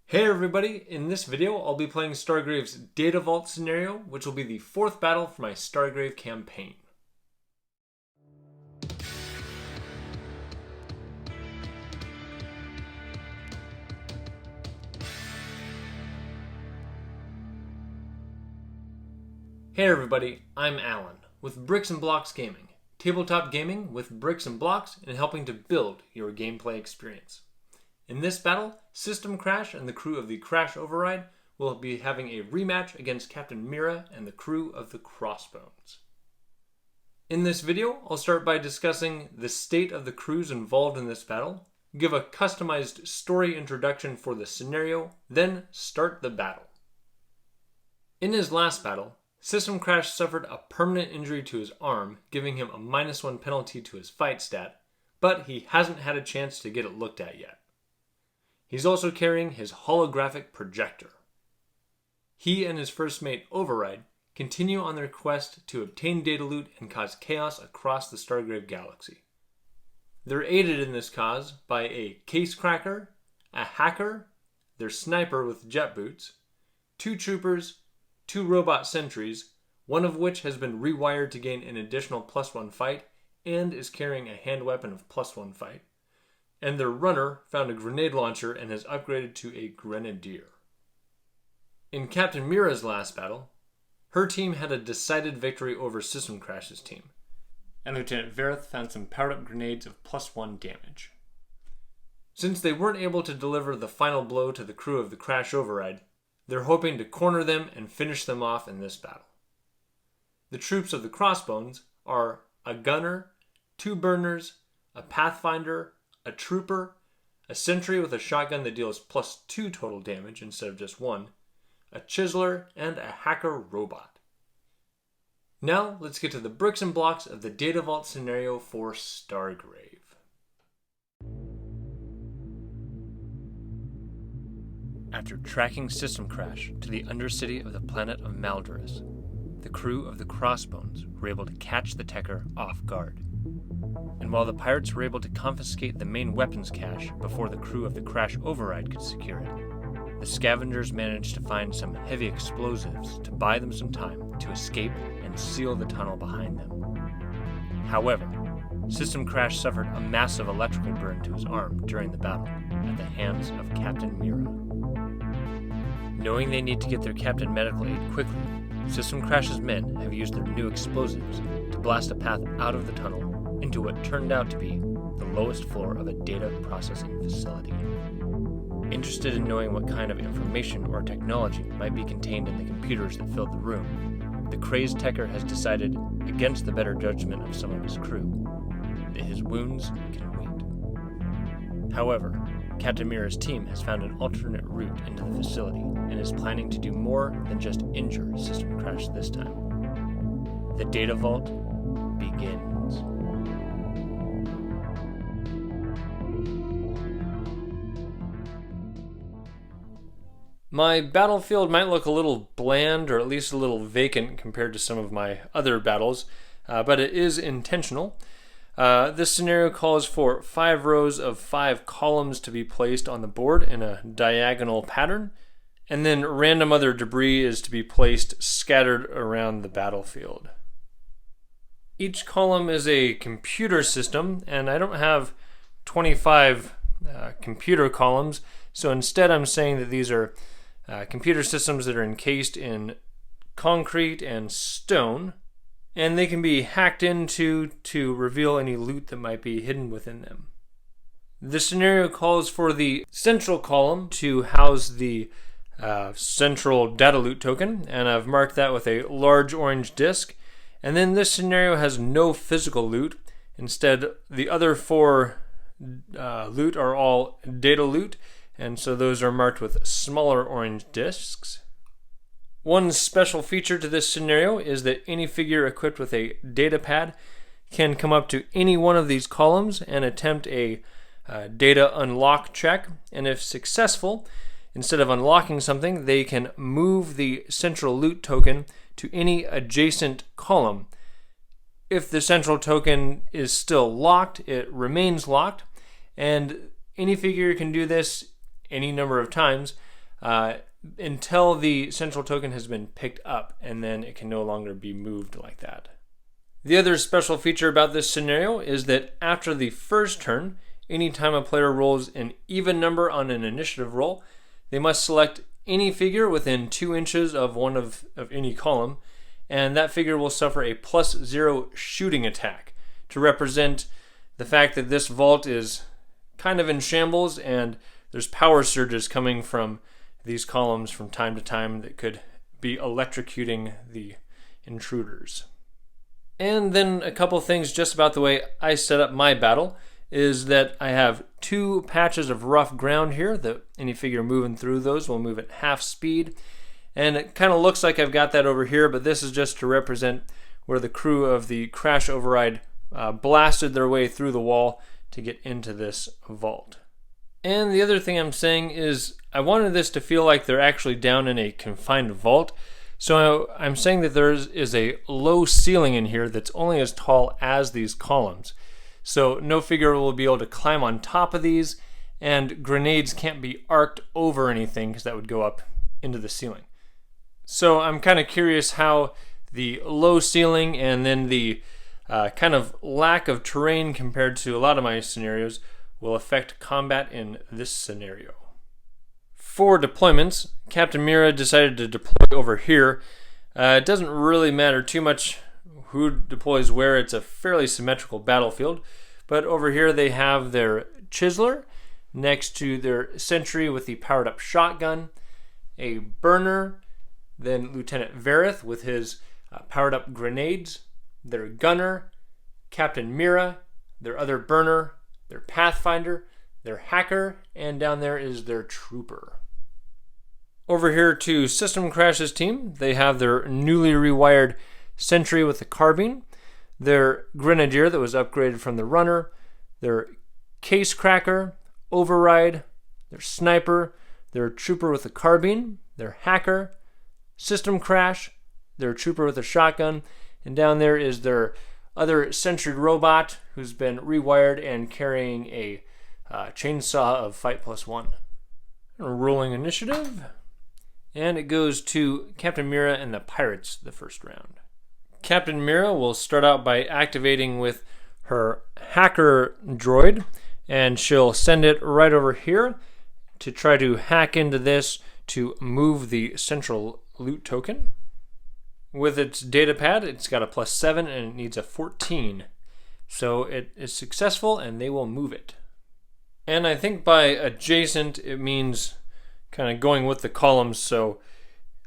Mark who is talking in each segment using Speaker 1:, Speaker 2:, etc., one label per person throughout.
Speaker 1: Hey everybody, in this video I'll be playing Stargrave's Data Vault scenario, which will be the 4th battle for my Stargrave campaign. Hey everybody, I'm Alan, with Bricks and Blocks Gaming, tabletop gaming with bricks and blocks and helping to build your gameplay experience. In this battle, System Crash and the crew of the Crash Override will be having a rematch against Captain Mira and the crew of the Crossbones. In this video, I'll start by discussing the state of the crews involved in this battle, give a customized story introduction for the scenario, then start the battle. In his last battle, System Crash suffered a permanent injury to his arm, giving him a -1 penalty to his fight stat, but he hasn't had a chance to get it looked at yet. He's also carrying his holographic projector. He and his first mate, Override, continue on their quest to obtain data loot and cause chaos across the Stargrave galaxy. They're aided in this cause by a Casecracker, a hacker, their sniper with jet boots, 2 troopers, 2 robot sentries, one of which has been rewired to gain an additional +1 fight and is carrying a hand weapon of +1 fight, and their runner found a grenade launcher and has upgraded to a Grenadier. In Captain Mira's last battle, her team had a decided victory over System Crash's team, and Lieutenant Vereth found some powered-up grenades of +1 damage. Since they weren't able to deliver the final blow to the crew of the Crash Override, they're hoping to corner them and finish them off in this battle. The troops of the Crossbones are a gunner, 2 burners, a pathfinder, a trooper, a sentry with a shotgun that deals +2 total damage instead of just 1, a chiseler, and a hacker robot. Now let's get to the bricks and blocks of the Data Vault scenario for Stargrave. After tracking System Crash to the undercity of the planet of Maldoris, the crew of the Crossbones were able to catch the Tekker off guard. And while the pirates were able to confiscate the main weapons cache before the crew of the Crash Override could secure it, the Scavengers managed to find some heavy explosives to buy them some time to escape and seal the tunnel behind them. However, System Crash suffered a massive electrical burn to his arm during the battle at the hands of Captain Mira. Knowing they need to get their captain medical aid quickly, System Crash's men have used their new explosives to blast a path out of the tunnel into what turned out to be the lowest floor of a data processing facility. Interested in knowing what kind of information or technology might be contained in the computers that filled the room, the crazed Tekker has decided, against the better judgment of some of his crew, that his wounds can wait. However, Captain Mira's team has found an alternate route into the facility and is planning to do more than just injure System Crash this time. The Data Vault begins. My battlefield might look a little bland or at least a little vacant compared to some of my other battles, but it is intentional. This scenario calls for 5 rows of 5 columns to be placed on the board in a diagonal pattern, and then random other debris is to be placed scattered around the battlefield. Each column is a computer system, and I don't have 25 computer columns, so instead I'm saying that these are computer systems that are encased in concrete and stone, and they can be hacked into to reveal any loot that might be hidden within them. The scenario calls for the central column to house the central data loot token, and I've marked that with a large orange disc. And then this scenario has no physical loot. Instead, the other 4 loot are all data loot, and so those are marked with smaller orange discs. One special feature to this scenario is that any figure equipped with a data pad can come up to any one of these columns and attempt a data unlock check, and if successful, instead of unlocking something, they can move the central loot token to any adjacent column. If the central token is still locked, it remains locked, and any figure can do this any number of times until the central token has been picked up, and then it can no longer be moved like that. The other special feature about this scenario is that after the first turn, anytime a player rolls an even number on an initiative roll, they must select any figure within 2 inches of one of any column, and that figure will suffer a +0 shooting attack to represent the fact that this vault is kind of in shambles and there's power surges coming from these columns from time to time that could be electrocuting the intruders. And then a couple things just about the way I set up my battle is that I have 2 patches of rough ground here that any figure moving through those will move at half speed. And it kind of looks like I've got that over here, but this is just to represent where the crew of the Crash Override blasted their way through the wall to get into this vault. And the other thing I'm saying is I wanted this to feel like they're actually down in a confined vault. So I'm saying that there is a low ceiling in here that's only as tall as these columns. So no figure will be able to climb on top of these, and grenades can't be arced over anything because that would go up into the ceiling. So I'm kind of curious how the low ceiling and then the kind of lack of terrain compared to a lot of my scenarios will affect combat in this scenario. For deployments, Captain Mira decided to deploy over here. It doesn't really matter too much who deploys where. It's a fairly symmetrical battlefield. But over here they have their Chiseler next to their Sentry with the powered up shotgun, a Burner, then Lieutenant Vereth with his powered up grenades, their Gunner, Captain Mira, their other Burner, their Pathfinder, their Hacker, and down there is their Trooper. Over here to System Crash's team, they have their newly rewired Sentry with the carbine, their Grenadier that was upgraded from the Runner, their Casecracker, Override, their Sniper, their Trooper with the carbine, their Hacker, System Crash, their Trooper with a shotgun, and down there is their other Sentry robot who's been rewired and carrying a chainsaw of Fight +1. Rolling initiative. And it goes to Captain Mira and the Pirates the first round. Captain Mira will start out by activating with her Hacker droid, and she'll send it right over here to try to hack into this to move the central loot token. With its data pad, it's got a +7 and it needs a 14. So it is successful and they will move it. And I think by adjacent, it means kind of going with the columns, so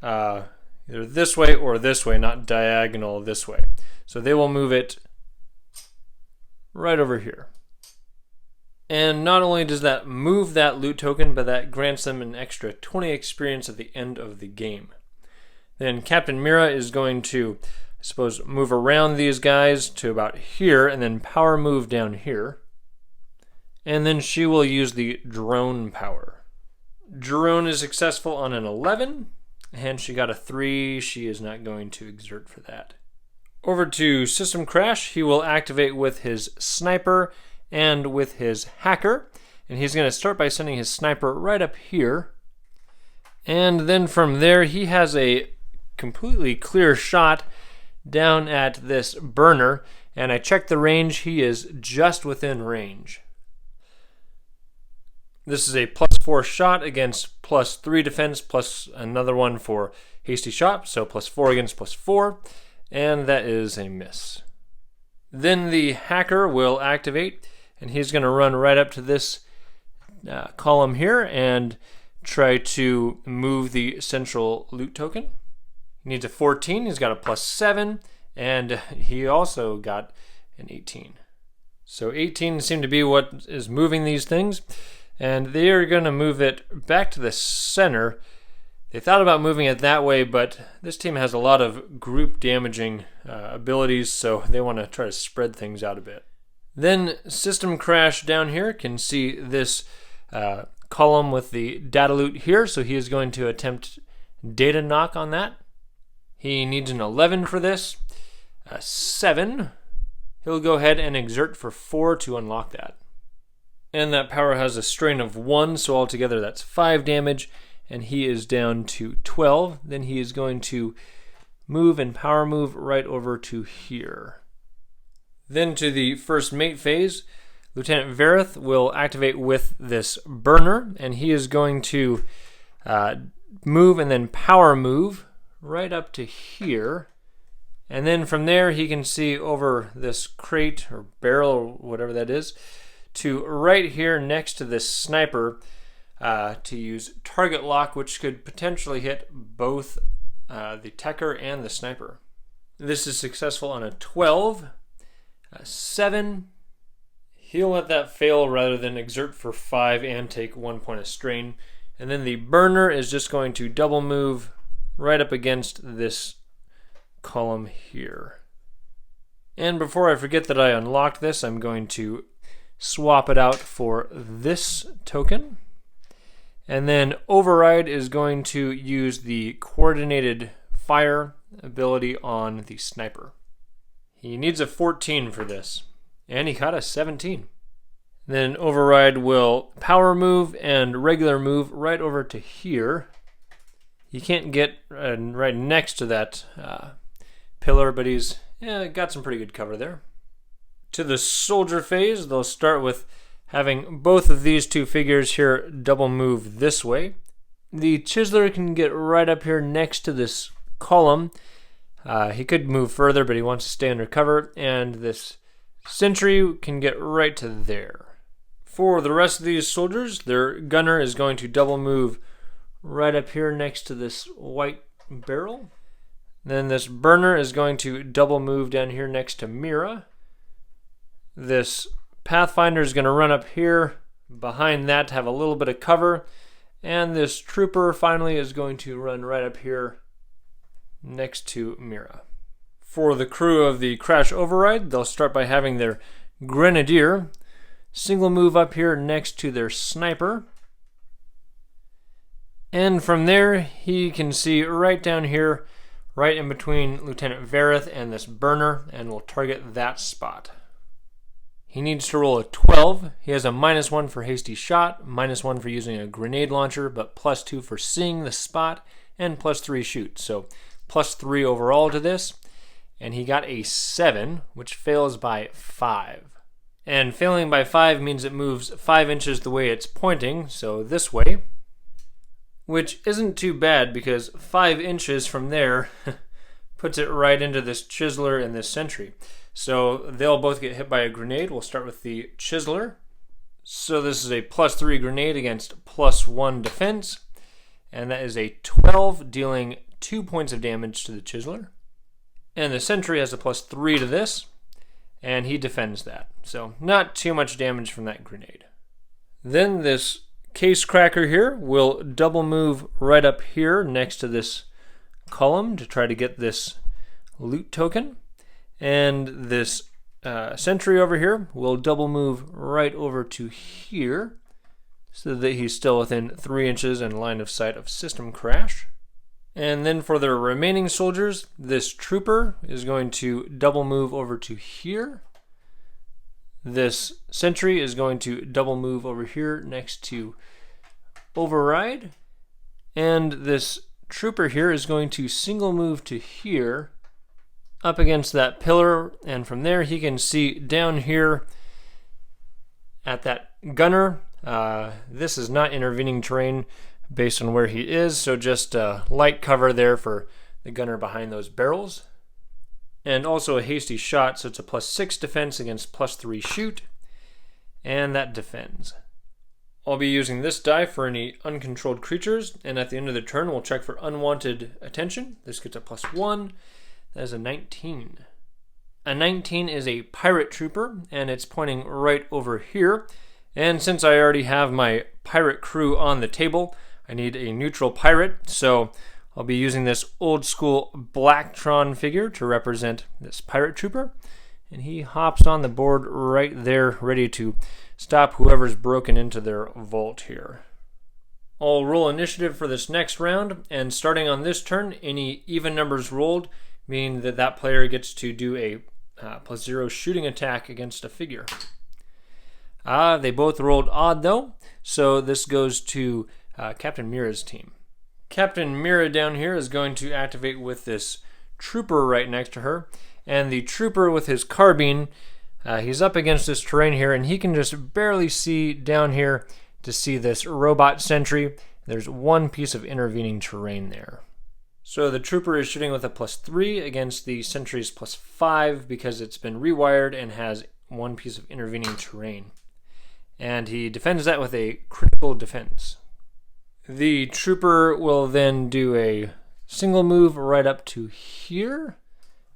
Speaker 1: either this way or this way, not diagonal this way. So they will move it right over here. And not only does that move that loot token, but that grants them an extra 20 experience at the end of the game. Then Captain Mira is going to, I suppose, move around these guys to about here, and then power move down here. And then she will use the drone power. Drone is successful on an 11, and she got a 3. She is not going to exert for that. Over to System Crash, he will activate with his Sniper and with his Hacker, and he's going to start by sending his Sniper right up here. And then from there, he has a completely clear shot down at this Burner, and I checked the range. He is just within range. This is a +4 shot against +3 defense, plus another one for hasty shot, so +4 against +4, and that is a miss. Then the Hacker will activate, and he's going to run right up to this column here and try to move the central loot token. He needs a 14, he's got a +7, and he also got an 18. So 18 seemed to be what is moving these things. And they are going to move it back to the center. They thought about moving it that way, but this team has a lot of group damaging abilities, so they want to try to spread things out a bit. Then System Crash down here can see this column with the data loot here, so he is going to attempt data knock on that. He needs an 11 for this, a 7. He'll go ahead and exert for 4 to unlock that. And that power has a strain of 1, so altogether that's 5 damage. and he is down to 12. Then he is going to move and power move right over to here. Then to the first mate phase, Lieutenant Vereth will activate with this burner, and he is going to move and then power move right up to here. And then from there he can see over this crate or barrel or whatever that is to right here next to this sniper to use target lock, which could potentially hit both the Tekker and the sniper. This is successful on a 12, a 7. He'll let that fail rather than exert for 5 and take 1 point of strain. And then the burner is just going to double move right up against this column here. And before I forget that I unlocked this, I'm going to swap it out for this token. And then Override is going to use the coordinated fire ability on the sniper. He needs a 14 for this, and he got a 17. Then Override will power move and regular move right over to here. He can't get right next to that pillar, but he's got some pretty good cover there. To the soldier phase, they'll start with having both of these two figures here double move this way. The chiseler can get right up here next to this column. He could move further, but he wants to stay under cover, and this sentry can get right to there. For the rest of these soldiers, their gunner is going to double move right up here next to this white barrel. Then this burner is going to double move down here next to Mira. This Pathfinder is going to run up here behind that to have a little bit of cover. And this trooper finally is going to run right up here next to Mira. For the crew of the Crash Override, they'll start by having their Grenadier single move up here next to their sniper. And from there, he can see right down here, right in between Lieutenant Vereth and this burner, and will target that spot. He needs to roll a 12. He has a -1 for hasty shot, -1 for using a grenade launcher, but +2 for seeing the spot, and +3 shoot. So +3 overall to this. And he got a 7, which fails by 5. And failing by 5 means it moves 5 inches the way it's pointing, so this way. Which isn't too bad because 5 inches from there puts it right into this chiseler and this sentry. So they'll both get hit by a grenade. We'll start with the chiseler. So this is a +3 grenade against +1 defense. And that is a 12, dealing 2 points of damage to the chiseler. And the sentry has a +3 to this, and he defends that. So not too much damage from that grenade. Then this Casecracker here will double move right up here next to this column to try to get this loot token. And this sentry over here will double move right over to here so that he's still within 3 inches in line of sight of system crash. And then for the remaining soldiers, this trooper is going to double move over to here. This sentry is going to double move over here next to Override. And this trooper here is going to single move to here up against that pillar. And from there he can see down here at that gunner. This is not intervening terrain based on where he is, so just light cover there for the gunner behind those barrels. And also a hasty shot, so it's a +6 defense against +3 shoot, and that defends. I'll be using this die for any uncontrolled creatures, and at the end of the turn we'll check for unwanted attention. This gets a +1, that is a 19. A 19 is a pirate trooper, and it's pointing right over here. And since I already have my pirate crew on the table, I need a neutral pirate, so I'll be using this old school Blacktron figure to represent this pirate trooper. And he hops on the board right there, ready to stop whoever's broken into their vault here. I'll roll initiative for this next round, and starting on this turn, any even numbers rolled, meaning that that player gets to do a +0 shooting attack against a figure. They both rolled odd though, so this goes to Captain Mira's team. Captain Mira down here is going to activate with this trooper right next to her. And the trooper with his carbine, he's up against this terrain here, and he can just barely see down here to see this robot sentry. There's one piece of intervening terrain there. So the trooper is shooting with a +3 against the sentry's +5 because it's been rewired and has one piece of intervening terrain. And he defends that with a critical defense. The trooper will then do a single move right up to here.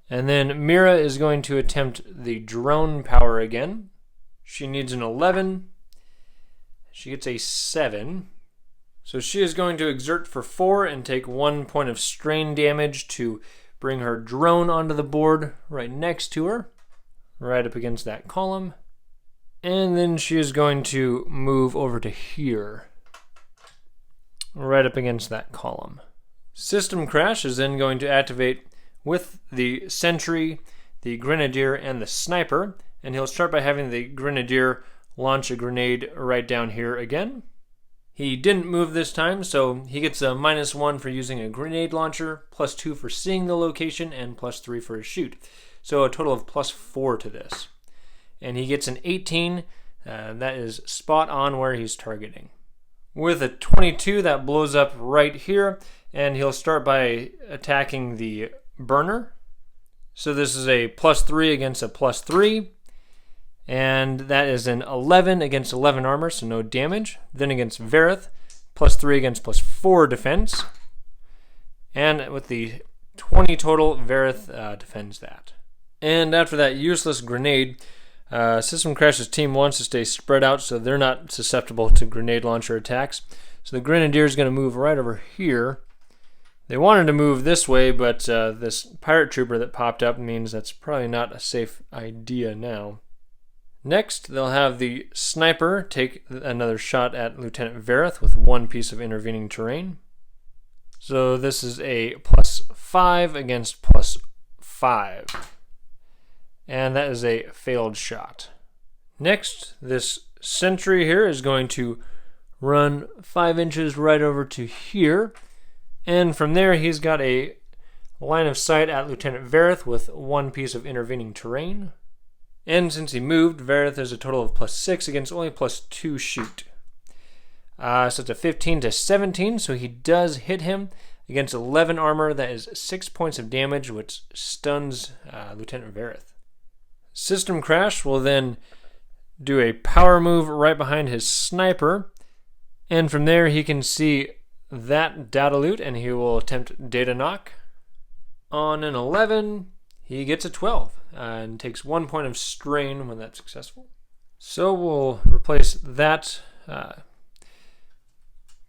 Speaker 1: And then Mira is going to attempt the drone power again. She needs an 11. She gets a 7. So she is going to exert for 4 and take 1 point of strain damage to bring her drone onto the board right next to her, right up against that column. And then she is going to move over to here, right up against that column. System Crash is then going to activate with the sentry, the Grenadier, and the sniper, and he'll start by having the Grenadier launch a grenade right down here again. He didn't move this time, so he gets a -1 for using a grenade launcher, +2 for seeing the location, and +3 for his shoot. So a total of +4 to this. And he gets an 18, that is spot on where he's targeting. With a 22, that blows up right here, and he'll start by attacking the burner. So this is a +3 against a +3, and that is an 11 against 11 armor, so no damage. Then against Vereth, +3 against +4 defense, and with the 20 total, Vereth defends that. And after that useless grenade, System Crash's team wants to stay spread out so they're not susceptible to grenade launcher attacks. So the Grenadier is going to move right over here. They wanted to move this way, but this pirate trooper that popped up means that's probably not a safe idea now. Next, they'll have the sniper take another shot at Lieutenant Vereth with one piece of intervening terrain. So this is a +5 against +5. And that is a failed shot. Next, this sentry here is going to run 5 inches right over to here. And from there, he's got a line of sight at Lieutenant Vereth with one piece of intervening terrain. And since he moved, Vereth is a total of +6 against only +2 shoot. So it's a 15 to 17, so he does hit him against 11 armor. That is 6 points of damage, which stuns Lieutenant Vereth. System Crash will then do a power move right behind his sniper, and from there he can see that data loot, and he will attempt data knock. On an 11, he gets a 12 and takes 1 point of strain when that's successful. So we'll replace that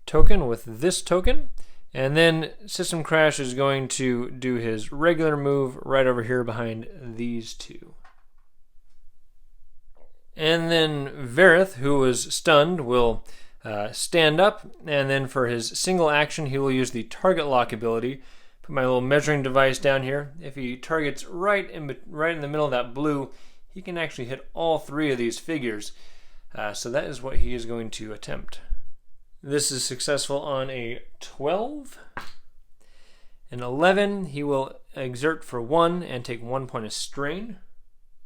Speaker 1: token with this token, and then System Crash is going to do his regular move right over here behind these two. And then Vereth, who was stunned, will stand up, and then for his single action, he will use the target lock ability. Put my little measuring device down here. If he targets right in the middle of that blue, he can actually hit all 3 of these figures. So that is what he is going to attempt. This is successful on a 12. An 11, he will exert for 1 and take 1 point of strain.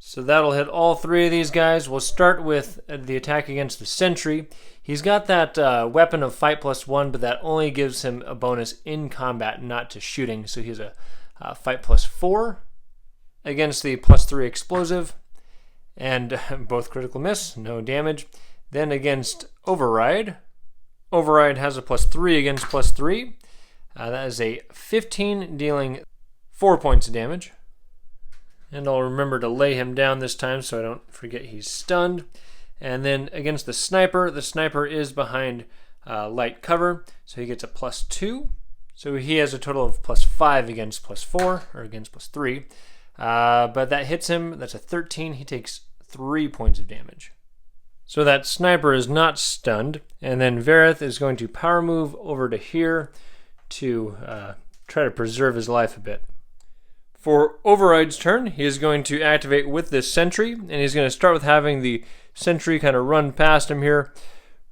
Speaker 1: So that'll hit all 3 of these guys. We'll start with the attack against the sentry. He's got that weapon of fight +1, but that only gives him a bonus in combat, not to shooting. So he's a fight +4 against the +3 explosive, and both critical miss, no damage. Then against Override. Override has a +3 against +3. That is a 15, dealing 4 points of damage. And I'll remember to lay him down this time so I don't forget he's stunned. And then against the sniper is behind light cover, so he gets a +2. So he has a total of +5 against +4, or against +3. But that hits him, that's a 13, he takes 3 points of damage. So that sniper is not stunned, and then Vereth is going to power move over to here to try to preserve his life a bit. For Override's turn, he is going to activate with this sentry, and he's going to start with having the sentry kind of run past him here,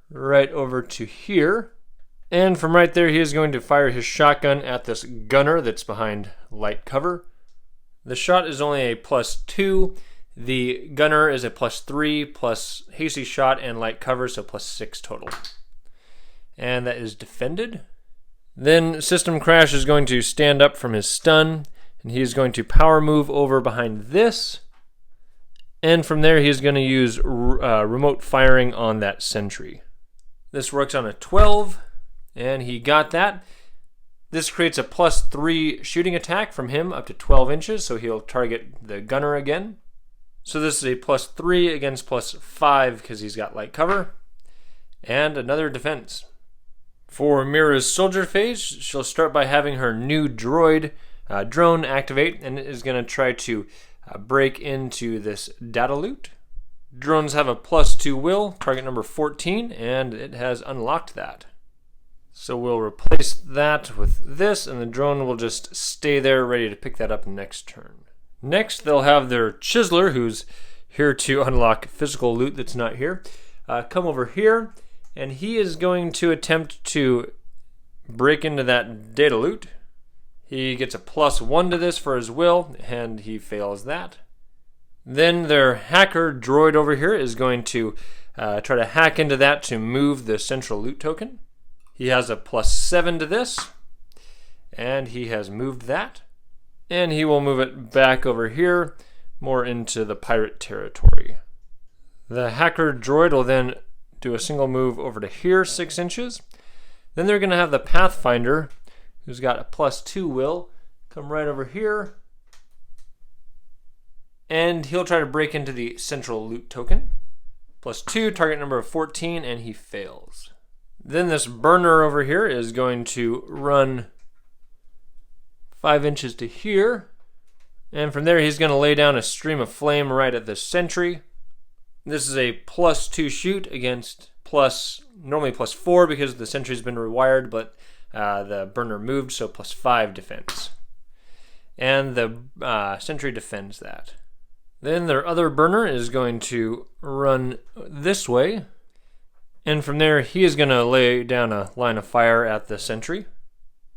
Speaker 1: right over to here. And from right there, he is going to fire his shotgun at this gunner that's behind light cover. The shot is only a +2. The gunner is a +3 plus hasty shot and light cover, so +6 total. And that is defended. Then System Crash is going to stand up from his stun, and he is going to power move over behind this. And from there, he is going to use remote firing on that sentry. This works on a 12, and he got that. This creates a +3 shooting attack from him up to 12 inches, so he'll target the gunner again. So this is a +3 against +5 because he's got light cover. And another defense. For Mira's soldier phase, she'll start by having her new drone activate, and it is going to try to break into this data loot. Drones have a +2 will, target number 14, and it has unlocked that. So we'll replace that with this, and the drone will just stay there ready to pick that up next turn. Next, they'll have their chiseler, who's here to unlock physical loot that's not here, come over here, and he is going to attempt to break into that data loot. He gets a +1 to this for his will, and he fails that. Then their hacker droid over here is going to try to hack into that to move the central loot token. He has a +7 to this, and he has moved that. And he will move it back over here, more into the pirate territory. The hacker droid will then do a single move over to here, 6 inches. Then they're going to have the Pathfinder, who's got a +2 will, come right over here. And he'll try to break into the central loot token. +2, target number of 14, and he fails. Then this burner over here is going to run 5 inches to here. And from there, he's going to lay down a stream of flame right at the sentry. This is a +2 shoot against normally +4 because the sentry's been rewired, but the burner moved, so +5 defense. And the sentry defends that. Then their other burner is going to run this way. And from there, he is going to lay down a line of fire at the sentry.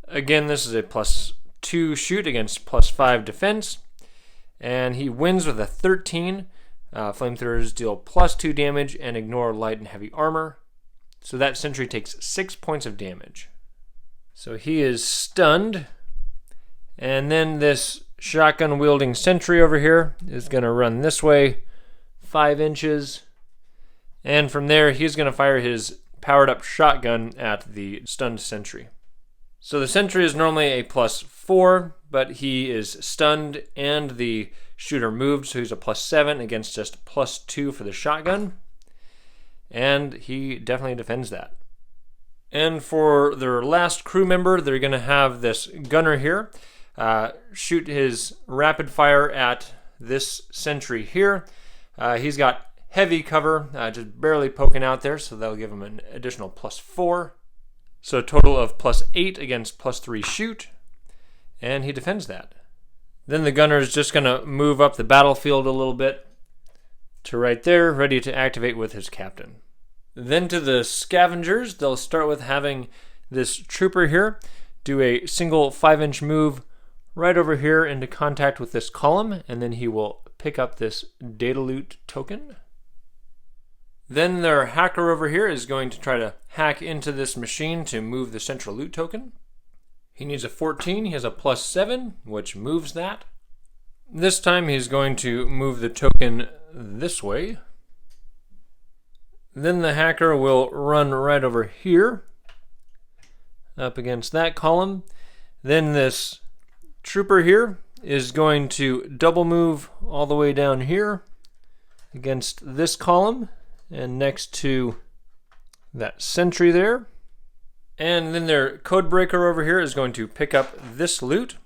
Speaker 1: Again, this is a +2 shoot against +5 defense. And he wins with a 13. Flamethrowers deal +2 damage and ignore light and heavy armor. So that sentry takes 6 points of damage. So he is stunned. And then this shotgun-wielding sentry over here is going to run this way 5 inches. And from there, he's going to fire his powered-up shotgun at the stunned sentry. So the sentry is normally a +4, but he is stunned and the shooter moved, so he's a +7 against just +2 for the shotgun. And he definitely defends that. And for their last crew member, they're going to have this gunner here shoot his rapid fire at this sentry here. He's got heavy cover, just barely poking out there, so that'll give him an additional +4. So a total of +8 against +3 shoot, and he defends that. Then the gunner is just going to move up the battlefield a little bit to right there, ready to activate with his captain. Then to the Scavengers, they'll start with having this trooper here do a single 5-inch move right over here into contact with this column, and then he will pick up this data loot token. Then their hacker over here is going to try to hack into this machine to move the central loot token. He needs a 14, he has a +7, which moves that. This time he's going to move the token this way. Then the hacker will run right over here, up against that column. Then this trooper here is going to double move all the way down here against this column and next to that sentry there. And then their codebreaker over here is going to pick up this loot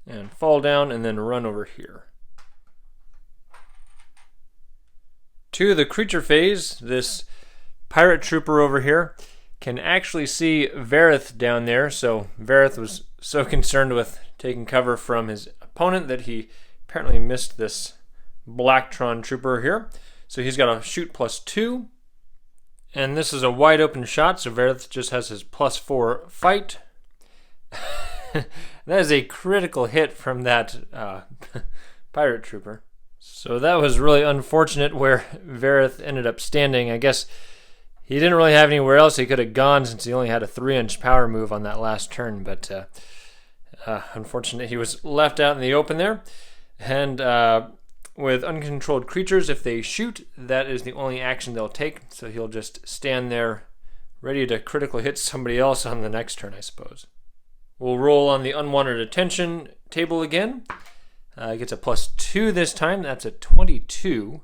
Speaker 1: and fall down and then run over here. To the creature phase, this pirate trooper over here can actually see Vereth down there. So Vereth was so concerned with taking cover from his opponent that he apparently missed this Blacktron trooper here. So he's got a shoot +2. And this is a wide open shot, so Vereth just has his +4 fight. That is a critical hit from that pirate trooper. So that was really unfortunate where Vereth ended up standing. I guess he didn't really have anywhere else he could have gone since he only had a 3-inch power move on that last turn. But unfortunately, he was left out in the open there. And with uncontrolled creatures, if they shoot, that is the only action they'll take. So he'll just stand there ready to critically hit somebody else on the next turn, I suppose. We'll roll on the unwanted attention table again. Gets a +2 this time. That's a 22.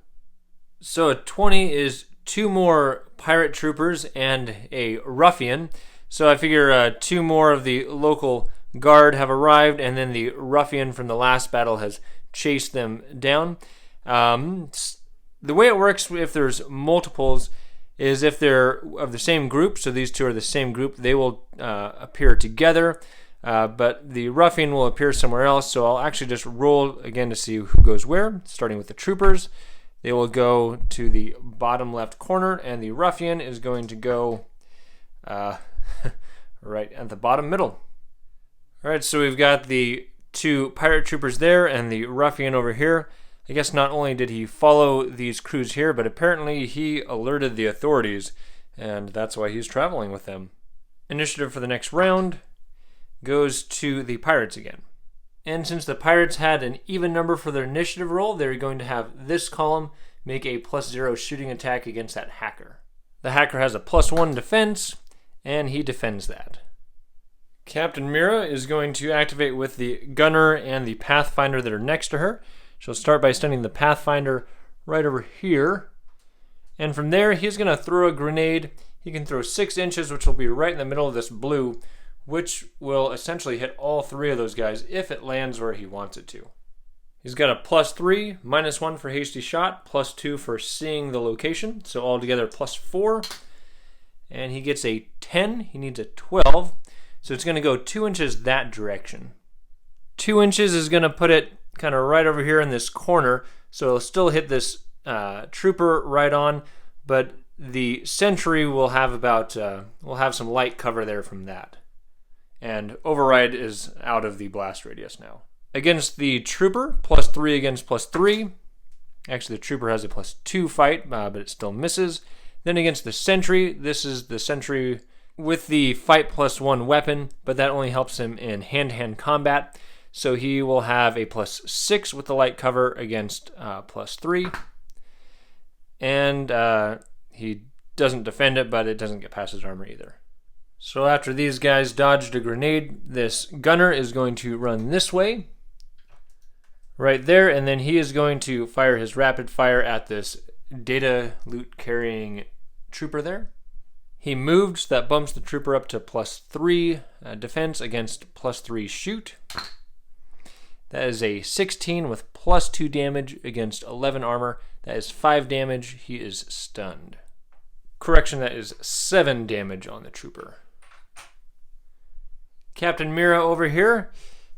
Speaker 1: So a 20 is 2 more pirate troopers and a ruffian. So I figure 2 more of the local guard have arrived, and then the ruffian from the last battle has chased them down. The way it works if there's multiples is if they're of the same group, so these 2 are the same group, they will appear together. But the ruffian will appear somewhere else, so I'll actually just roll again to see who goes where, starting with the troopers. They will go to the bottom left corner, and the ruffian is going to go right at the bottom middle. Alright, so we've got the 2 pirate troopers there and the ruffian over here. I guess not only did he follow these crews here, but apparently he alerted the authorities, and that's why he's traveling with them. Initiative for the next round goes to the pirates again. And since the pirates had an even number for their initiative roll, they're going to have this column make a +0 shooting attack against that hacker. The hacker has a +1 defense, and he defends that. Captain Mira is going to activate with the gunner and the pathfinder that are next to her. She'll start by stunning the pathfinder right over here. And from there, he's going to throw a grenade. He can throw 6 inches, which will be right in the middle of this blue, which will essentially hit all 3 of those guys if it lands where he wants it to. He's got a +3, -1 for hasty shot, +2 for seeing the location, so altogether +4. And he gets a 10, he needs a 12, so it's going to go 2 inches that direction. 2 inches is going to put it kind of right over here in this corner, so it'll still hit this trooper right on, but the sentry will have will have some light cover there from that. And Override is out of the blast radius now. Against the trooper, +3 against +3. Actually, the trooper has a +2 fight, but it still misses. Then against the sentry, this is the sentry with the fight +1 weapon, but that only helps him in hand-to-hand combat. So he will have a +6 with the light cover against +3. And he doesn't defend it, but it doesn't get past his armor either. So after these guys dodged a grenade, this gunner is going to run this way, right there, and then he is going to fire his rapid fire at this data loot carrying trooper there. He moved, so that bumps the trooper up to +3 defense against +3 shoot. That is a 16 with +2 damage against 11 armor. That is 5 damage. He is stunned. Correction, that is 7 damage on the trooper. Captain Mira over here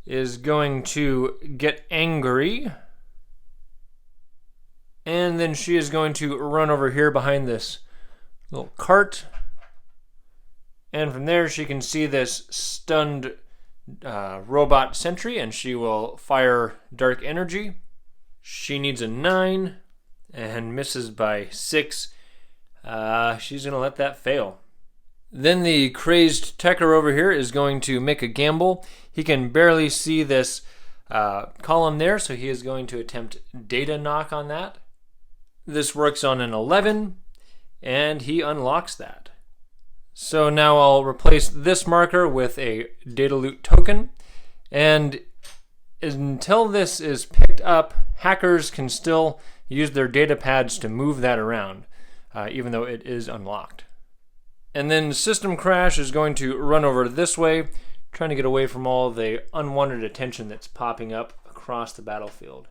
Speaker 1: is going to get angry. And then she is going to run over here behind this little cart. And from there she can see this stunned robot sentry, and she will fire dark energy. She needs a 9 and misses by 6. She's going to let that fail. Then the crazed Tekker over here is going to make a gamble. He can barely see this column there, so he is going to attempt data knock on that. This works on an 11, and he unlocks that. So now I'll replace this marker with a data loot token, and until this is picked up, hackers can still use their data pads to move that around, even though it is unlocked. And then System Crash is going to run over this way, trying to get away from all the unwanted attention that's popping up across the battlefield.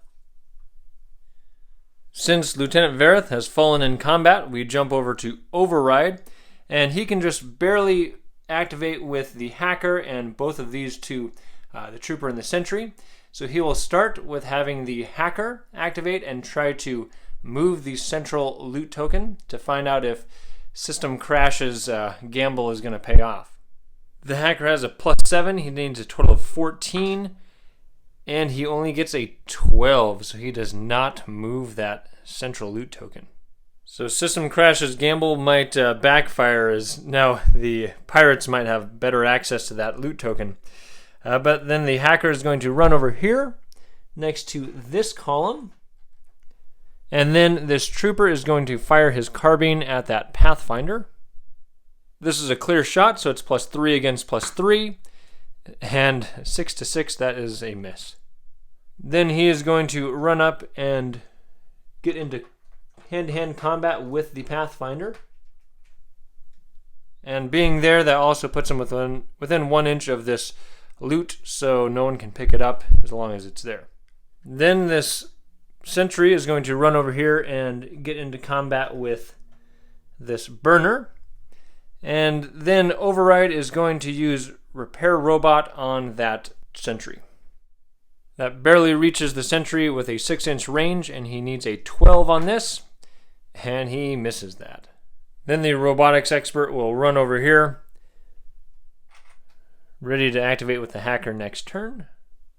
Speaker 1: Since Lieutenant Vereth has fallen in combat, we jump over to Override, and he can just barely activate with the hacker and both of these two, the trooper and the sentry. So he will start with having the hacker activate and try to move the central loot token to find out if System Crash's gamble is going to pay off. The hacker has a +7. He needs a total of 14. And he only gets a 12, so he does not move that central loot token. So System Crash's gamble might backfire, as now the pirates might have better access to that loot token. But then the hacker is going to run over here next to this column. And then this trooper is going to fire his carbine at that Pathfinder. This is a clear shot, so it's +3 against +3. And 6 to 6, that is a miss. Then he is going to run up and get into hand-to-hand combat with the Pathfinder. And being there, that also puts him within 1 inch of this loot, so no one can pick it up as long as it's there. Then this sentry is going to run over here and get into combat with this burner. And then Override is going to use Repair Robot on that sentry. That barely reaches the sentry with a 6-inch range, and he needs a 12 on this, and he misses that. Then the robotics expert will run over here, ready to activate with the hacker next turn.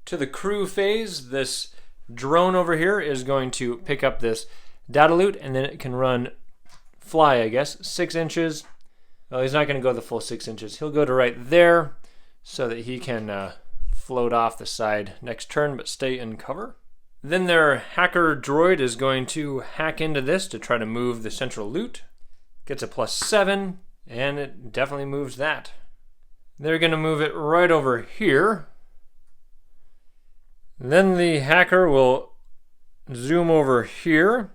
Speaker 1: To the crew phase, this drone over here is going to pick up this data loot, and then it can fly, I guess, 6 inches. Well, he's not going to go the full 6 inches. He'll go to right there so that he can float off the side next turn, but stay in cover. Then their hacker droid is going to hack into this to try to move the central loot. Gets a +7, and it definitely moves that. They're going to move it right over here. Then the hacker will zoom over here.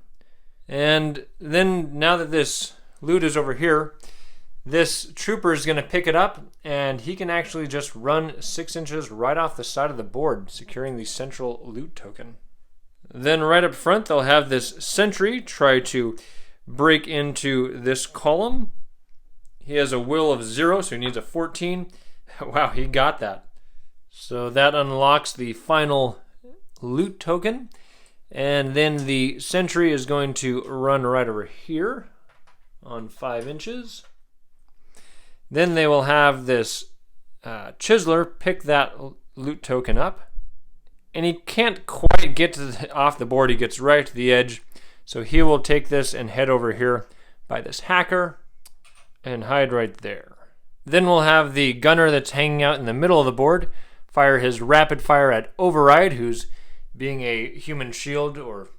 Speaker 1: And then now that this loot is over here, this trooper is going to pick it up, and he can actually just run 6 inches right off the side of the board, securing the central loot token. Then right up front, they'll have this sentry try to break into this column. He has a will of 0, so he needs a 14. Wow, he got that. So that unlocks the final loot token. And then the sentry is going to run right over here on 5 inches. Then they will have this chiseler pick that loot token up. And he can't quite get off the board. He gets right to the edge. So he will take this and head over here by this hacker and hide right there. Then we'll have the gunner that's hanging out in the middle of the board fire his rapid fire at Override, who's being a human shield or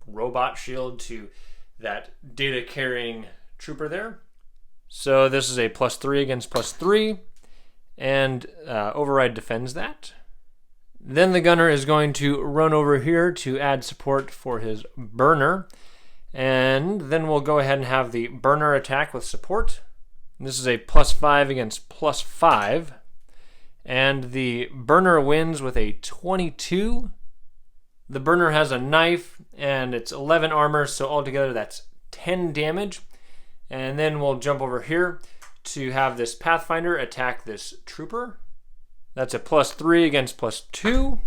Speaker 1: robot shield to that data carrying trooper there. So this is a +3 against +3, and Override defends that. Then the gunner is going to run over here to add support for his burner, and then we'll go ahead and have the burner attack with support. This is a +5 against +5, and the burner wins with a 22. The burner has a knife, and it's 11 armor, so altogether that's 10 damage. And then we'll jump over here to have this Pathfinder attack this trooper. That's a +3 against +2.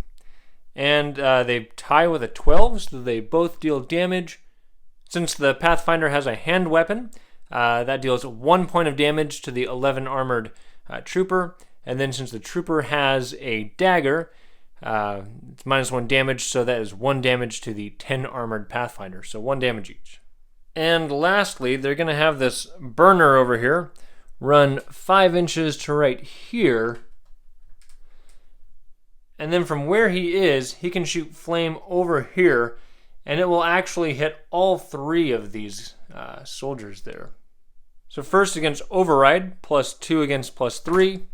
Speaker 1: And they tie with a 12, so they both deal damage. Since the Pathfinder has a hand weapon, that deals 1 point of damage to the 11 armored trooper. And then since the trooper has a dagger, it's -1 damage, so that is 1 damage to the 10 armored Pathfinder. So 1 damage each. And lastly, they're going to have this burner over here run 5 inches to right here. And then from where he is, he can shoot flame over here, and it will actually hit all 3 of these soldiers there. So first against Override, +2 against +3.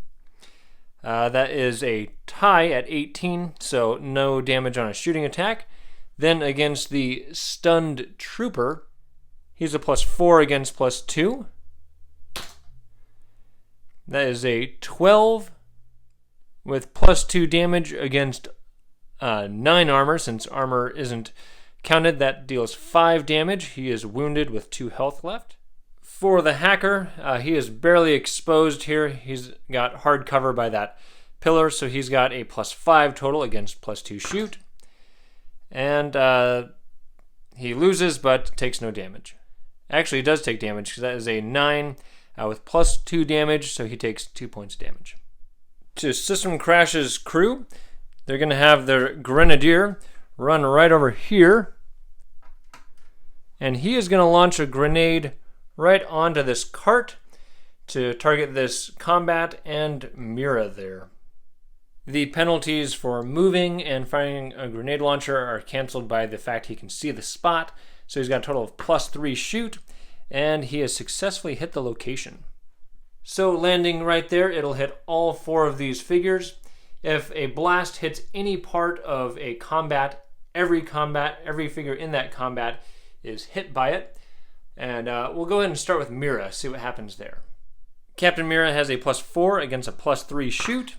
Speaker 1: That is a tie at 18, so no damage on a shooting attack. Then against the stunned trooper, he's a +4 against +2. That is a 12 with +2 damage against 9 armor. Since armor isn't counted, that deals 5 damage. He is wounded with 2 health left. For the hacker, he is barely exposed here. He's got hard cover by that pillar, so he's got a +5 total against +2 shoot. And he loses, but takes no damage. Actually, he does take damage because that is a 9 with +2 damage, so he takes 2 points of damage. To System Crash's crew, they're going to have their Grenadier run right over here, and he is going to launch a grenade right onto this cart to target this combat and Mira there. The penalties for moving and firing a grenade launcher are canceled by the fact he can see the spot, so he's got a total of +3 shoot, and he has successfully hit the location. So landing right there, it'll hit all 4 of these figures. If a blast hits any part of a combat, every figure in that combat is hit by it. And we'll go ahead and start with Mira, see what happens there. Captain Mira has a +4 against a +3 shoot.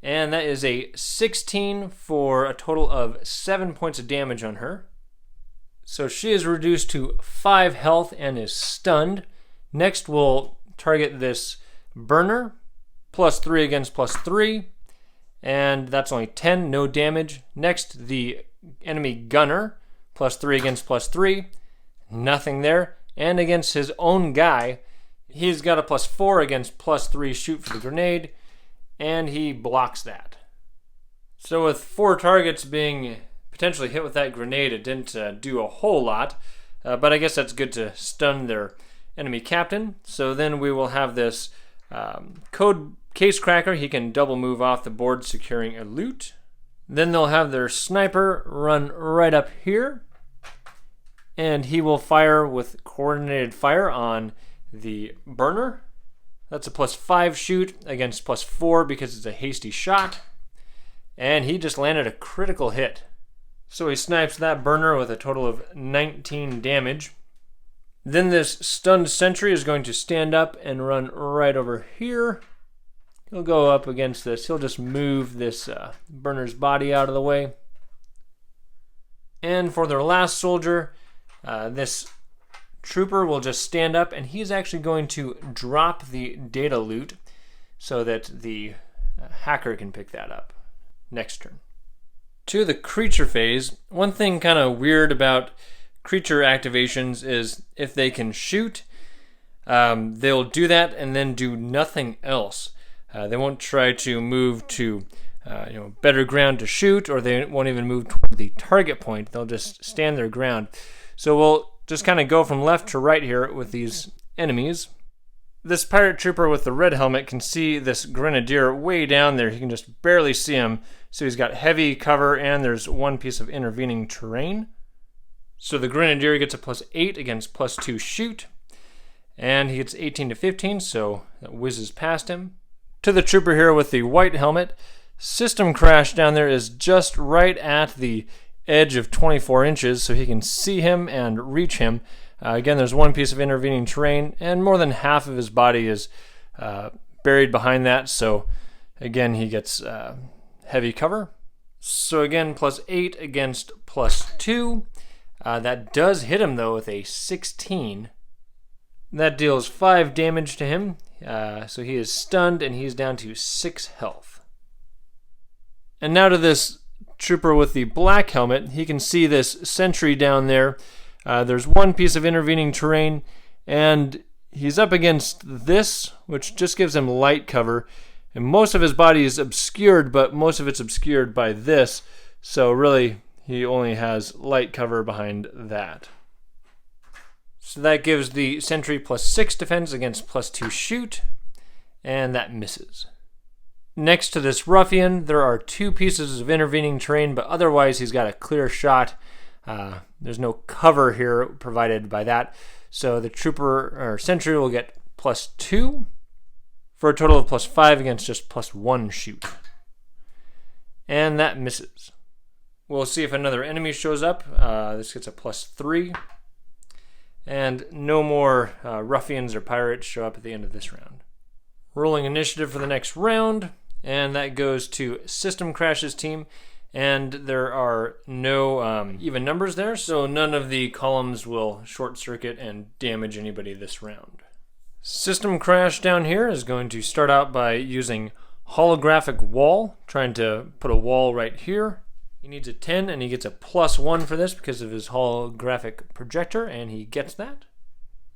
Speaker 1: And that is a 16 for a total of 7 points of damage on her. So she is reduced to 5 health and is stunned. Next, we'll target this burner. +3 against +3. And that's only 10, no damage. Next, the enemy gunner. +3 against +3. Nothing there. And against his own guy, he's got a +4 against +3 shoot for the grenade. And he blocks that. So with 4 targets being potentially hit with that grenade, it didn't do a whole lot, but I guess that's good to stun their enemy captain. So then we will have this code Casecracker. He can double move off the board, securing a loot. Then they'll have their sniper run right up here, and he will fire with coordinated fire on the burner. That's a +5 shoot against +4 because it's a hasty shot. And he just landed a critical hit. So he snipes that burner with a total of 19 damage. Then this stunned sentry is going to stand up and run right over here. He'll go up against this. He'll just move this burner's body out of the way. And for their last soldier, this trooper will just stand up, and he's actually going to drop the data loot so that the hacker can pick that up next turn. To the creature phase, one thing kind of weird about creature activations is if they can shoot, they'll do that and then do nothing else. They won't try to move to better ground to shoot, or they won't even move toward the target point. They'll just stand their ground. So we'll just kind of go from left to right here with these enemies. This pirate trooper with the red helmet can see this grenadier way down there. He can just barely see him. So he's got heavy cover, and there's one piece of intervening terrain. So the grenadier gets a +8 against +2 shoot. And he gets 18 to 15, so that whizzes past him. To the trooper here with the white helmet, System Crash down there is just right at the edge of 24 inches, so he can see him and reach him. Again, there's one piece of intervening terrain, and more than half of his body is buried behind that, so again, he gets heavy cover. So again, +8 against +2. That does hit him, though, with a 16. That deals 5 damage to him, so he is stunned, and he's down to 6 health. And now to this trooper with the black helmet. He can see this sentry down there. There's one piece of intervening terrain, and he's up against this, which just gives him light cover. And most of his body is obscured, but most of it's obscured by this. So really, he only has light cover behind that. So that gives the sentry +6 defense against +2 shoot, and that misses. Next to this ruffian, there are 2 pieces of intervening terrain, but otherwise he's got a clear shot. There's no cover here provided by that. So the trooper or sentry will get +2 for a total of +5 against just +1 shoot. And that misses. We'll see if another enemy shows up. This gets a +3. And no more ruffians or pirates show up at the end of this round. Rolling initiative for the next round, and that goes to System Crash's team. And there are no even numbers there, so none of the columns will short circuit and damage anybody this round. System Crash down here is going to start out by using Holographic Wall, trying to put a wall right here. He needs a 10, and he gets a +1 for this because of his Holographic Projector, and he gets that.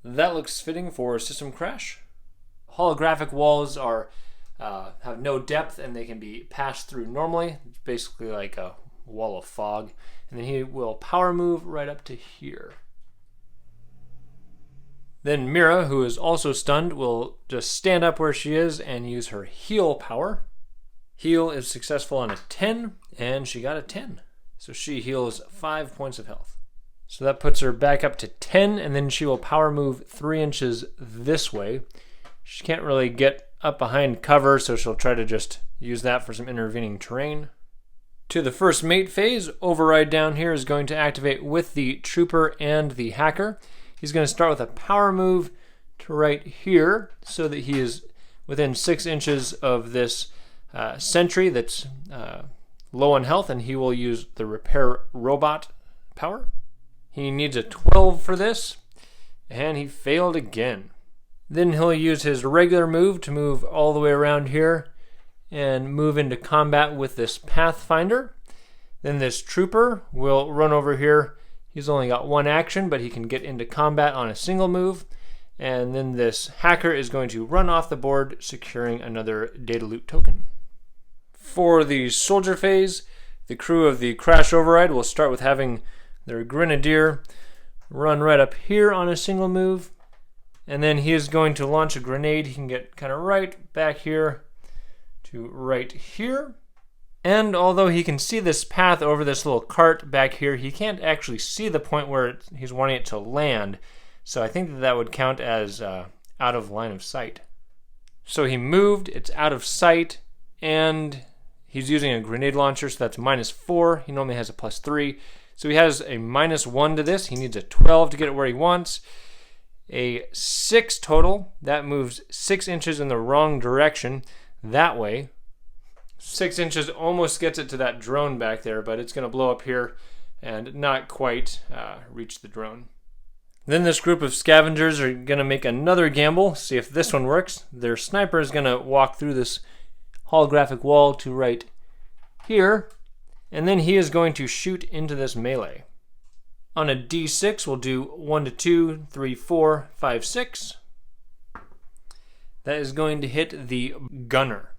Speaker 1: That looks fitting for System Crash. Holographic walls are have no depth and they can be passed through normally. It's basically like a wall of fog. And then he will power move right up to here. Then Mira, who is also stunned, will just stand up where she is and use her heal power. Heal is successful on a 10, and she got a 10. So she heals 5 points of health. So that puts her back up to 10, and then she will power move 3 inches this way. She can't really get up behind cover, so she'll try to just use that for some intervening terrain. To the first mate phase, Override down here is going to activate with the Trooper and the Hacker. He's going to start with a power move to right here so that he is within 6 inches of this sentry that's low on health, and he will use the Repair Robot power. He needs a 12 for this, and he failed again. Then he'll use his regular move to move all the way around here and move into combat with this Pathfinder. Then this Trooper will run over here. He's only got 1 action, but he can get into combat on a single move. And then this Hacker is going to run off the board, securing another data loot token. For the soldier phase, the crew of the Crash Override will start with having their Grenadier run right up here on a single move. And then he is going to launch a grenade. He can get kind of right back here to right here. And although he can see this path over this little cart back here, he can't actually see the point where he's wanting it to land. So I think that would count as out of line of sight. So he moved, it's out of sight, and he's using a grenade launcher, so that's -4. He normally has a +3. So he has a -1 to this. He needs a 12 to get it where he wants. A 6 total. That moves 6 inches in the wrong direction that way. 6 inches almost gets it to that drone back there, but it's going to blow up here and not quite reach the drone. Then this group of scavengers are going to make another gamble, see if this one works. Their sniper is going to walk through this holographic wall to right here, and then he is going to shoot into this melee. On a D6, we'll do 1 to 2, 3, 4, 5, 6. That is going to hit the gunner.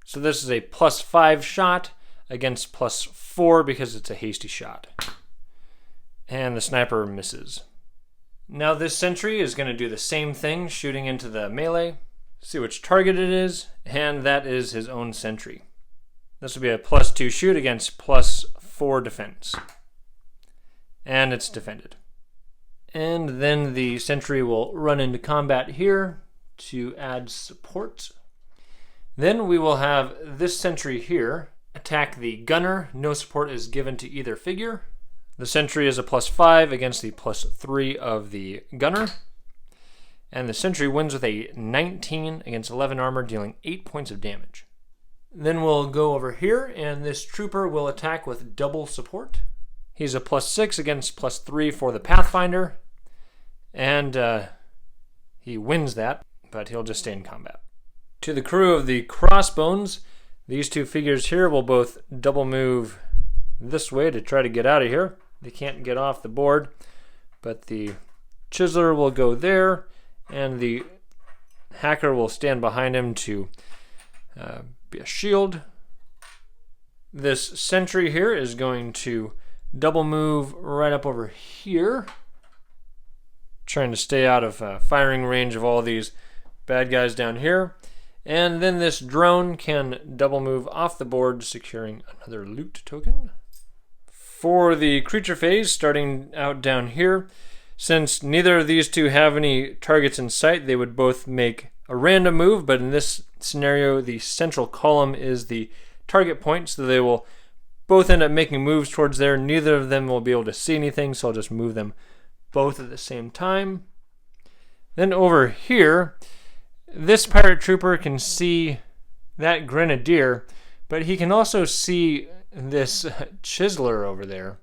Speaker 1: So this is a +5 shot against +4 because it's a hasty shot. And the sniper misses. Now this sentry is going to do the same thing, shooting into the melee. See which target it is, and that is his own sentry. This will be a +2 shoot against +4 defense. And it's defended. And then the sentry will run into combat here to add support. Then we will have this sentry here attack the gunner. No support is given to either figure. The sentry is a +5 against the +3 of the gunner. And the sentry wins with a 19 against 11 armor, dealing 8 points of damage. Then we'll go over here, and this trooper will attack with double support. He's a +6 against +3 for the Pathfinder. And he wins that, but he'll just stay in combat. To the crew of the Crossbones, these two figures here will both double move this way to try to get out of here. They can't get off the board, but the Chiseler will go there, and the Hacker will stand behind him to be a shield. This sentry here is going to double move right up over here, trying to stay out of firing range of all these bad guys down here. And then this drone can double move off the board, securing another loot token. For the creature phase, starting out down here, since neither of these two have any targets in sight, they would both make a random move, but in this scenario, the central column is the target point, so they will both end up making moves towards there. Neither of them will be able to see anything, so I'll just move them both at the same time. Then over here, this pirate trooper can see that Grenadier, but he can also see this Chiseler over there.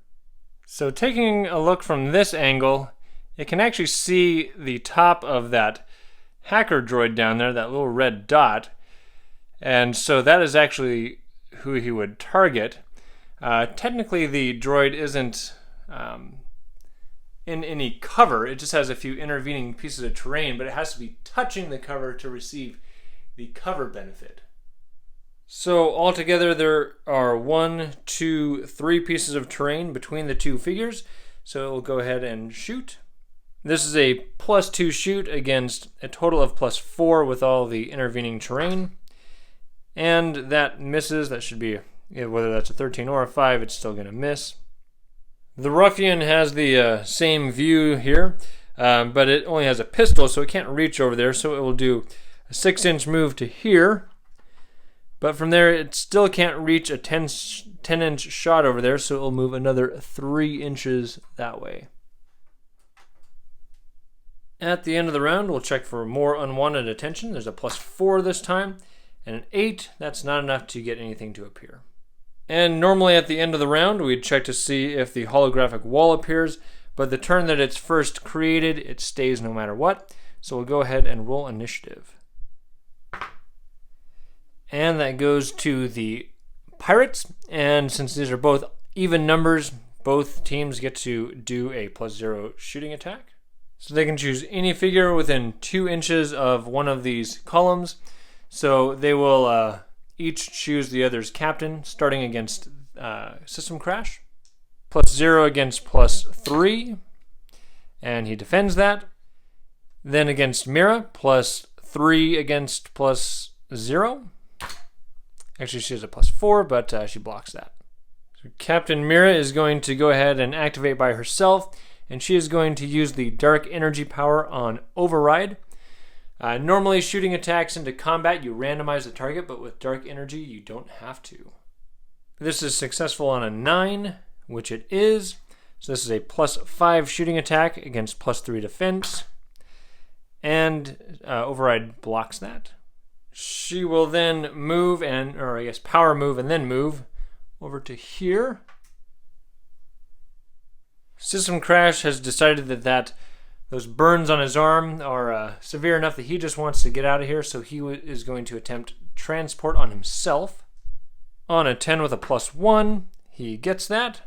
Speaker 1: So taking a look from this angle, it can actually see the top of that Hacker droid down there, that little red dot. And so that is actually who he would target. Technically, the droid isn't in any cover. It just has a few intervening pieces of terrain, but it has to be touching the cover to receive the cover benefit. So altogether there are 1, 2, 3 pieces of terrain between the two figures. So it will go ahead and shoot. This is a +2 shoot against a total of +4 with all the intervening terrain. And that misses. That should be, whether that's a 13 or a 5, it's still going to miss. The ruffian has the same view here, but it only has a pistol, so it can't reach over there. So it will do a 6-inch move to here. But from there, it still can't reach a 10-inch shot over there, so it will move another 3 inches that way. At the end of the round, we'll check for more unwanted attention. There's a +4 this time, and an 8. That's not enough to get anything to appear. And normally at the end of the round, we'd check to see if the holographic wall appears, but the turn that it's first created, it stays no matter what. So we'll go ahead and roll initiative. And that goes to the pirates, and since these are both even numbers, both teams get to do a +0 shooting attack. So they can choose any figure within 2 inches of one of these columns. So they will each choose the other's captain, starting against System Crash. +0 against +3, and he defends that. Then against Mira, +3 against +0. Actually, she has a +4, but she blocks that. So Captain Mira is going to go ahead and activate by herself, and she is going to use the Dark Energy power on Override. Normally, shooting attacks into combat, you randomize the target, but with Dark Energy, you don't have to. This is successful on a 9, which it is. So this is a +5 shooting attack against +3 defense, and Override blocks that. She will then move power move and then move over to here. System Crash has decided that those burns on his arm are severe enough that he just wants to get out of here, so he is going to attempt transport on himself. On a 10 with a +1, he gets that.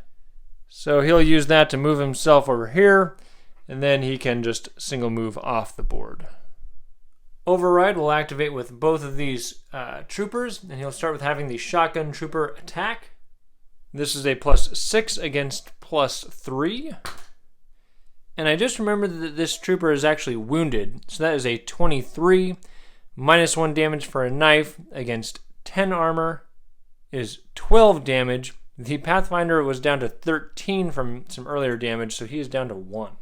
Speaker 1: So he'll use that to move himself over here, and then he can just single move off the board. Override will activate with both of these troopers, and he'll start with having the shotgun trooper attack. This is a +6 against +3. And I just remembered that this trooper is actually wounded, so that is a 23. -1 damage for a knife against 10 armor is 12 damage. The Pathfinder was down to 13 from some earlier damage, so he is down to 1.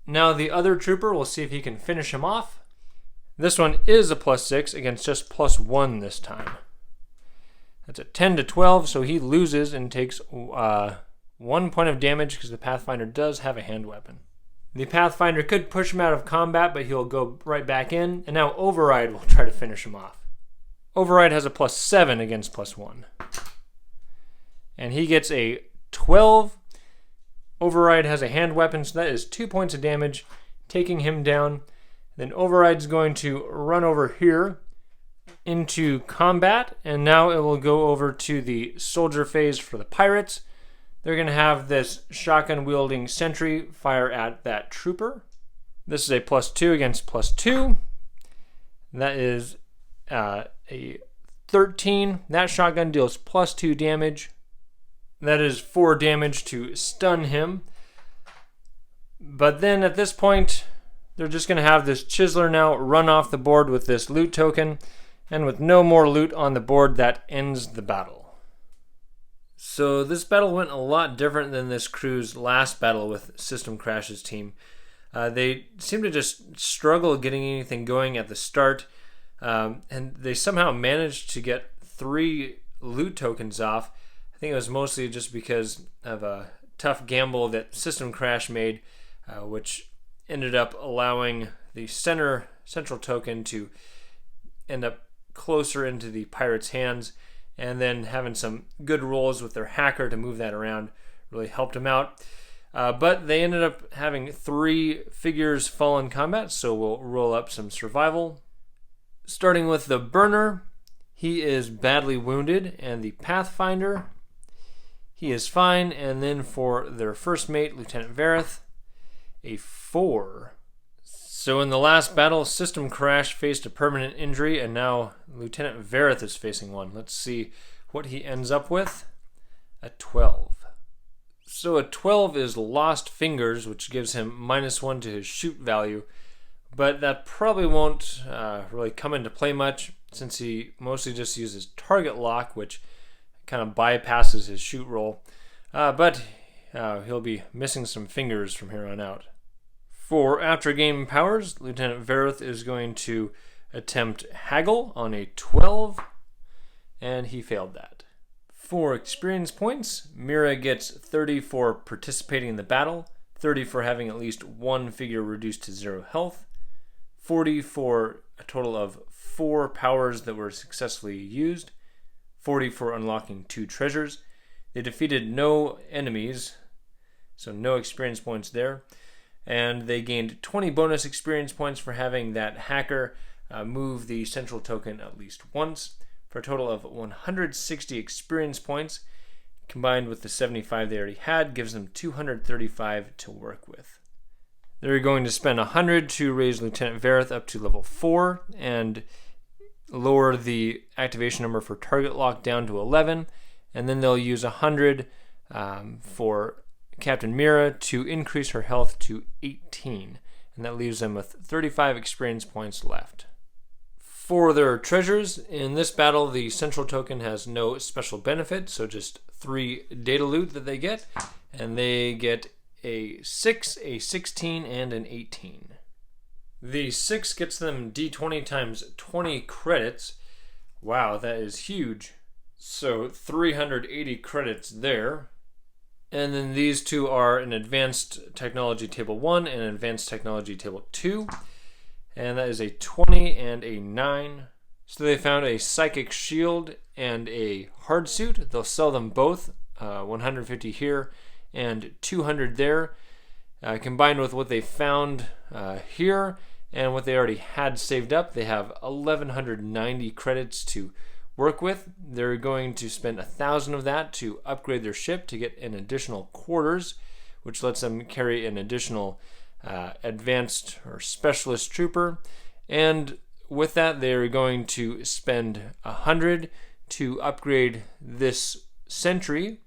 Speaker 1: Now the other trooper, we'll see if he can finish him off. This one is a +6 against just +1 this time. That's a 10 to 12, so he loses and takes 1 point of damage because the Pathfinder does have a hand weapon. The Pathfinder could push him out of combat, but he'll go right back in, and now Override will try to finish him off. Override has a +7 against +1. And he gets a 12. Override has a hand weapon, so that is 2 points of damage, taking him down. Then Override's going to run over here into combat, and now it will go over to the soldier phase for the pirates. They're going to have this shotgun-wielding sentry fire at that trooper. This is a +2 against +2. That is a 13. That shotgun deals +2 damage. That is 4 damage to stun him. But then at this point, they're just going to have this chiseler now run off the board with this loot token, and with no more loot on the board, that ends the battle. So this battle went a lot different than this crew's last battle with System Crash's team. They seemed to just struggle getting anything going at the start, and they somehow managed to get 3 loot tokens off. I think it was mostly just because of a tough gamble that System Crash made, which ended up allowing the central token to end up closer into the pirates' hands, and then having some good rolls with their hacker to move that around really helped them out. But they ended up having 3 figures fall in combat, so we'll roll up some survival. Starting with the Burner, he is badly wounded, and the Pathfinder, he is fine. And then for their first mate, Lieutenant Vereth, a 4. So in the last battle, System Crash faced a permanent injury, and now Lieutenant Vereth is facing one. Let's see what he ends up with. A 12. So a 12 is lost fingers, which gives him -1 to his shoot value, but that probably won't really come into play much since he mostly just uses target lock, which kind of bypasses his shoot roll, but he'll be missing some fingers from here on out. For after game powers, Lieutenant Vereth is going to attempt Haggle on a 12, and he failed that. For experience points, Mira gets 30 for participating in the battle, 30 for having at least one figure reduced to 0 health, 40 for a total of 4 powers that were successfully used, 40 for unlocking 2 treasures. They defeated no enemies, so no experience points there. And they gained 20 bonus experience points for having that hacker move the central token at least once, for a total of 160 experience points. Combined with the 75 they already had, gives them 235 to work with. They're going to spend 100 to raise Lieutenant Vereth up to level 4 and lower the activation number for target lock down to 11, and then they'll use 100 for Captain Mira to increase her health to 18, and that leaves them with 35 experience points left. For their treasures, in this battle the central token has no special benefit, so just 3 data loot that they get, and they get a 6, a 16, and an 18. The 6 gets them D20 times 20 credits. Wow, that is huge. So 380 credits there. And then these two are an Advanced Technology Table 1 and an Advanced Technology Table 2. And that is a 20 and a 9. So they found a Psychic Shield and a Hard Suit. They'll sell them both, 150 here and 200 there. Combined with what they found here and what they already had saved up, they have 1,190 credits to work with. They're going to spend 1,000 of that to upgrade their ship to get an additional quarters, which lets them carry an additional advanced or specialist trooper. And with that, they're going to spend 100 to upgrade this sentry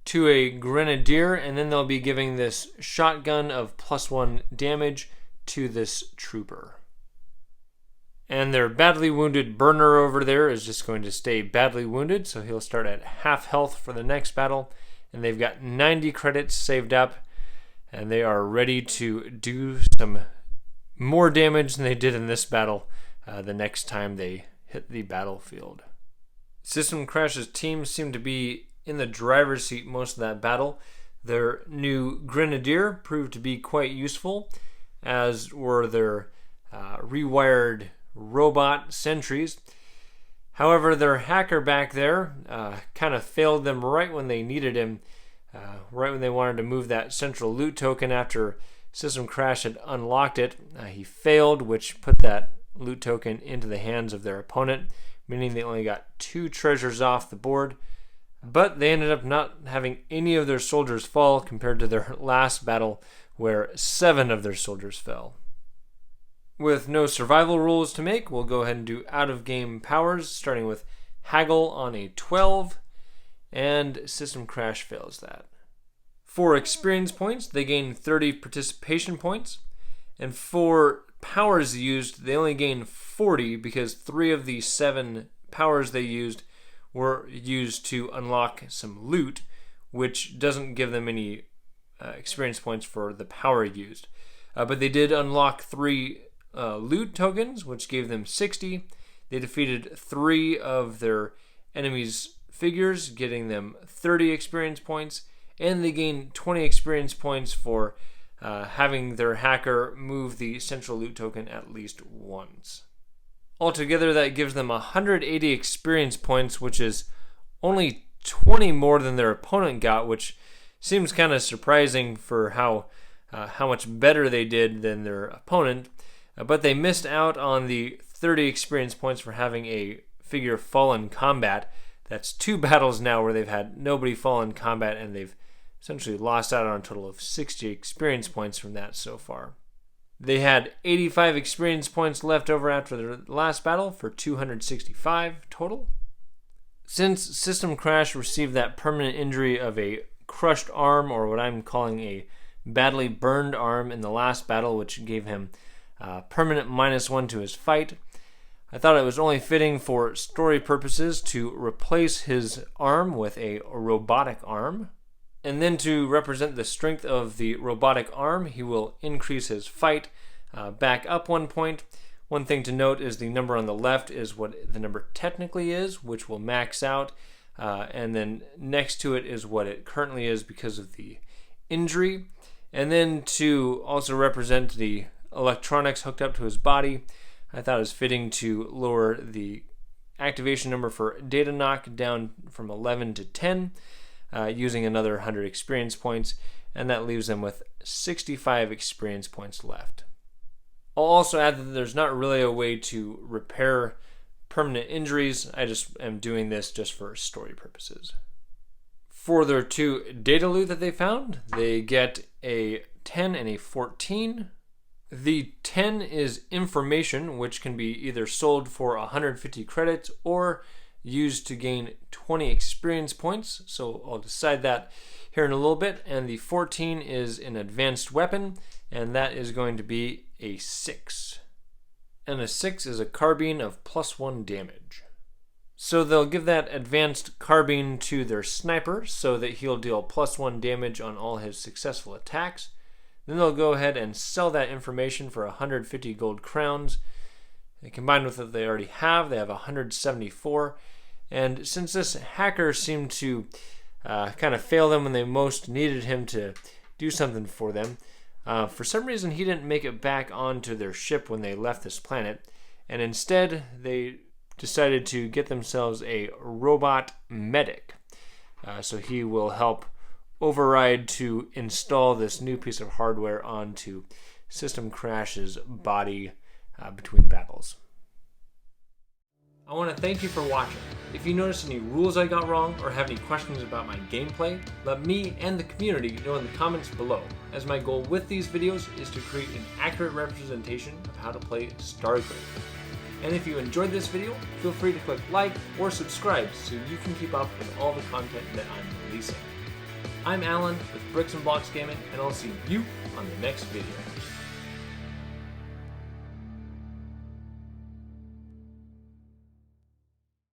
Speaker 1: to a Grenadier, and then they'll be giving this shotgun of +1 damage to this trooper. And their badly wounded burner over there is just going to stay badly wounded, so he'll start at half health for the next battle. And they've got 90 credits saved up, and they are ready to do some more damage than they did in this battle the next time they hit the battlefield. System Crash's team seemed to be in the driver's seat most of that battle. Their new Grenadier proved to be quite useful, as were their rewired robot sentries. However, their hacker back there kind of failed them right when they needed him, right when they wanted to move that central loot token after System Crash had unlocked it. He failed, which put that loot token into the hands of their opponent, meaning they only got 2 treasures off the board. But they ended up not having any of their soldiers fall compared to their last battle, where 7 of their soldiers fell. With no survival rules to make, we'll go ahead and do out-of-game powers, starting with Haggle on a 12, and System Crash fails that. For experience points, they gain 30 participation points, and for powers used, they only gain 40 because 3 of the 7 powers they used were used to unlock some loot, which doesn't give them any experience points for the power used. But they did unlock 3 loot tokens, which gave them 60. They defeated 3 of their enemies' figures, getting them 30 experience points, and they gained 20 experience points for having their hacker move the central loot token at least once. Altogether, that gives them 180 experience points, which is only 20 more than their opponent got, which seems kind of surprising for how much better they did than their opponent. But they missed out on the 30 experience points for having a figure fall in combat. That's 2 battles now where they've had nobody fall in combat, and they've essentially lost out on a total of 60 experience points from that so far. They had 85 experience points left over after their last battle for 265 total. Since System Crash received that permanent injury of a crushed arm, or what I'm calling a badly burned arm in the last battle, which gave him permanent -1 to his fight, I thought it was only fitting for story purposes to replace his arm with a robotic arm. And then to represent the strength of the robotic arm, he will increase his fight back up 1 point. One thing to note is the number on the left is what the number technically is, which will max out. And then next to it is what it currently is because of the injury. And then to also represent the electronics hooked up to his body, I thought it was fitting to lower the activation number for data knock down from 11 to 10. Using another 100 experience points, and that leaves them with 65 experience points left. I'll also add that there's not really a way to repair permanent injuries. I just am doing this just for story purposes. For their 2 data loot that they found, they get a 10 and a 14. The 10 is information, which can be either sold for 150 credits or used to gain 20 experience points, so I'll decide that here in a little bit. And the 14 is an advanced weapon, and that is going to be a 6. And a 6 is a carbine of +1 damage. So they'll give that advanced carbine to their sniper so that he'll deal +1 damage on all his successful attacks. Then they'll go ahead and sell that information for 150 gold crowns. And combined with what they already have, they have 174. And since this hacker seemed to kind of fail them when they most needed him to do something for them, for some reason he didn't make it back onto their ship when they left this planet. And instead, they decided to get themselves a robot medic. So he will help override to install this new piece of hardware onto System Crash's body between battles. I want to thank you for watching. If you notice any rules I got wrong or have any questions about my gameplay, let me and the community know in the comments below, as my goal with these videos is to create an accurate representation of how to play Stargrave. And if you enjoyed this video, feel free to click like or subscribe so you can keep up with all the content that I'm releasing. I'm Alan with Bricks and Blocks Gaming, and I'll see you on the next video.